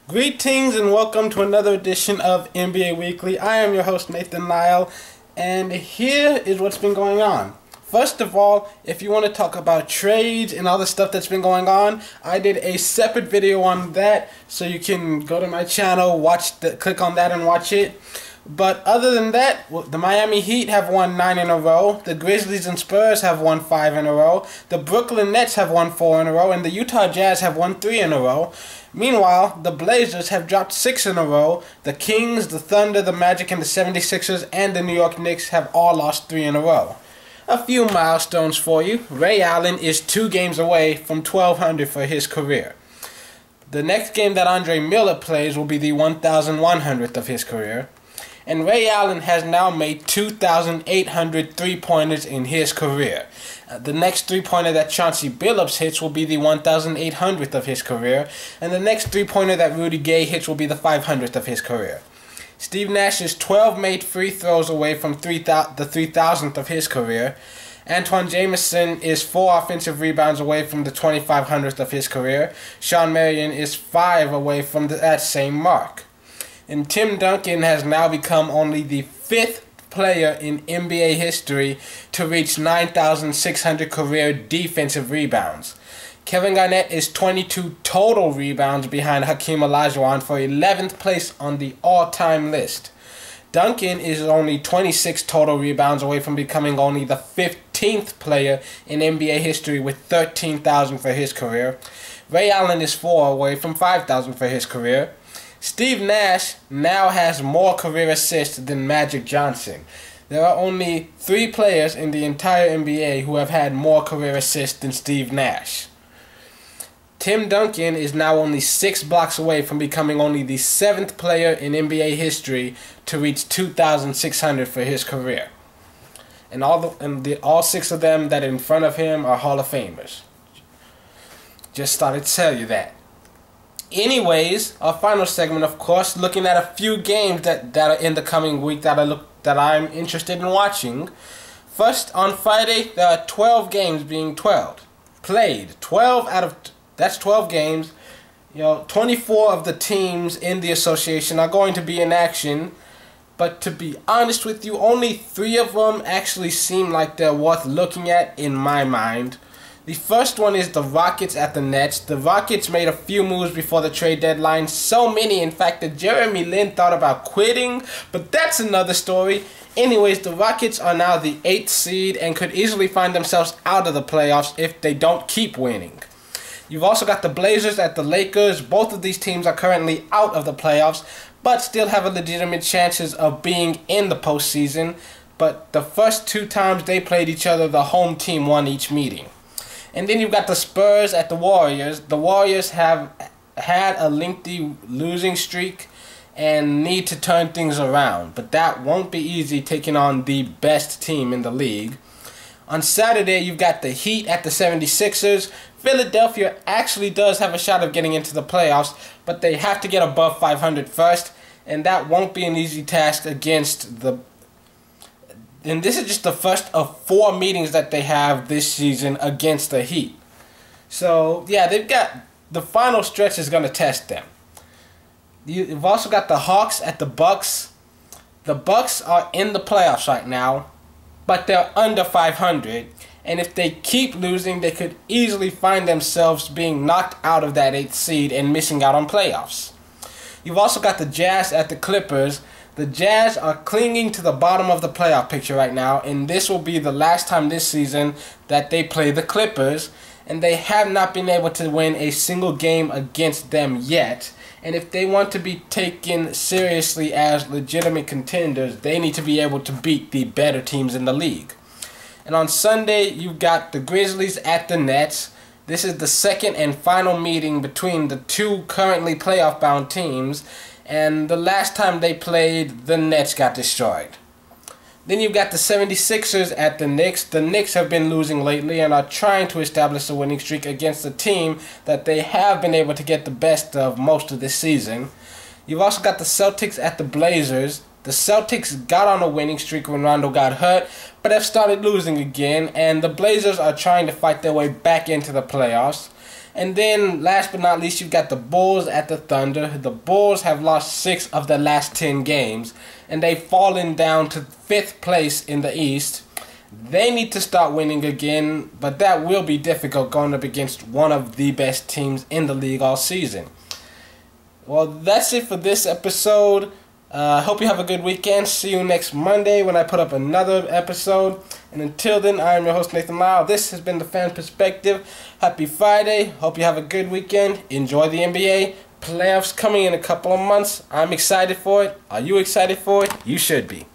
Greetings and welcome to another edition of NBA Weekly. I am your host Nathan Lyle, and here is what's been going on. First of all, if you want to talk about trades and all the stuff that's been going on, I did a separate video on that, so you can go to my channel, click on that and watch it. But other than that, the Miami Heat have won 9 in a row, the Grizzlies and Spurs have won 5 in a row, the Brooklyn Nets have won 4 in a row, and the Utah Jazz have won 3 in a row. Meanwhile, the Blazers have dropped 6 in a row, the Kings, the Thunder, the Magic, and the 76ers, and the New York Knicks have all lost 3 in a row. A few milestones for you. Ray Allen is 2 games away from 1,200 for his career. The next game that Andre Miller plays will be the 1,100th of his career. And Ray Allen has now made 2,800 three-pointers in his career. The next three-pointer that Chauncey Billups hits will be the 1,800th of his career. And the next three-pointer that Rudy Gay hits will be the 500th of his career. Steve Nash is 12 made free throws away from the 3,000th of his career. Antwan Jamison is 4 offensive rebounds away from the 2,500th of his career. Shawn Marion is 5 away from that same mark. And Tim Duncan has now become only the 5th player in NBA history to reach 9,600 career defensive rebounds. Kevin Garnett is 22 total rebounds behind Hakeem Olajuwon for 11th place on the all-time list. Duncan is only 26 total rebounds away from becoming only the 15th player in NBA history with 13,000 for his career. Ray Allen is 4 away from 5,000 for his career. Steve Nash now has more career assists than Magic Johnson. There are only 3 players in the entire NBA who have had more career assists than Steve Nash. Tim Duncan is now only 6 blocks away from becoming only the 7th player in NBA history to reach 2,600 for his career. And all 6 of them that are in front of him are Hall of Famers. Just thought I'd tell you that. Anyways, our final segment, of course, looking at a few games that are in the coming week that I'm interested in watching. First, on Friday, there are 12 games being played. 12 games. 24 of the teams in the association are going to be in action. But to be honest with you, only 3 of them actually seem like they're worth looking at in my mind. The first one is the Rockets at the Nets. The Rockets made a few moves before the trade deadline. So many, in fact, that Jeremy Lin thought about quitting. But that's another story. Anyways, the Rockets are now the 8th seed and could easily find themselves out of the playoffs if they don't keep winning. You've also got the Blazers at the Lakers. Both of these teams are currently out of the playoffs, but still have a legitimate chances of being in the postseason. But the first 2 times they played each other, the home team won each meeting. And then you've got the Spurs at the Warriors. The Warriors have had a lengthy losing streak and need to turn things around. But that won't be easy taking on the best team in the league. On Saturday, you've got the Heat at the 76ers. Philadelphia actually does have a shot of getting into the playoffs, but they have to get above 500 first. And that won't be an easy task against the... And this is just the first of 4 meetings that they have this season against the Heat. So, yeah, they've got... The final stretch is going to test them. You've also got the Hawks at the Bucks. The Bucks are in the playoffs right now, but they're under 500. And if they keep losing, they could easily find themselves being knocked out of that 8th seed and missing out on playoffs. You've also got the Jazz at the Clippers. The Jazz are clinging to the bottom of the playoff picture right now, and this will be the last time this season that they play the Clippers, and they have not been able to win a single game against them yet. And if they want to be taken seriously as legitimate contenders, they need to be able to beat the better teams in the league. And on Sunday, you've got the Grizzlies at the Nets. This is the second and final meeting between the 2 currently playoff-bound teams. And the last time they played, the Nets got destroyed. Then you've got the 76ers at the Knicks. The Knicks have been losing lately and are trying to establish a winning streak against a team that they have been able to get the best of most of this season. You've also got the Celtics at the Blazers. The Celtics got on a winning streak when Rondo got hurt, but have started losing again, and the Blazers are trying to fight their way back into the playoffs. And then, last but not least, you've got the Bulls at the Thunder. The Bulls have lost 6 of the last 10 games, and they've fallen down to 5th place in the East. They need to start winning again, but that will be difficult going up against one of the best teams in the league all season. Well, that's it for this episode. Hope you have a good weekend. See you next Monday when I put up another episode. And until then, I am your host, Nathan Lyle. This has been The Fan Perspective. Happy Friday. Hope you have a good weekend. Enjoy the NBA. Playoffs coming in a couple of months. I'm excited for it. Are you excited for it? You should be.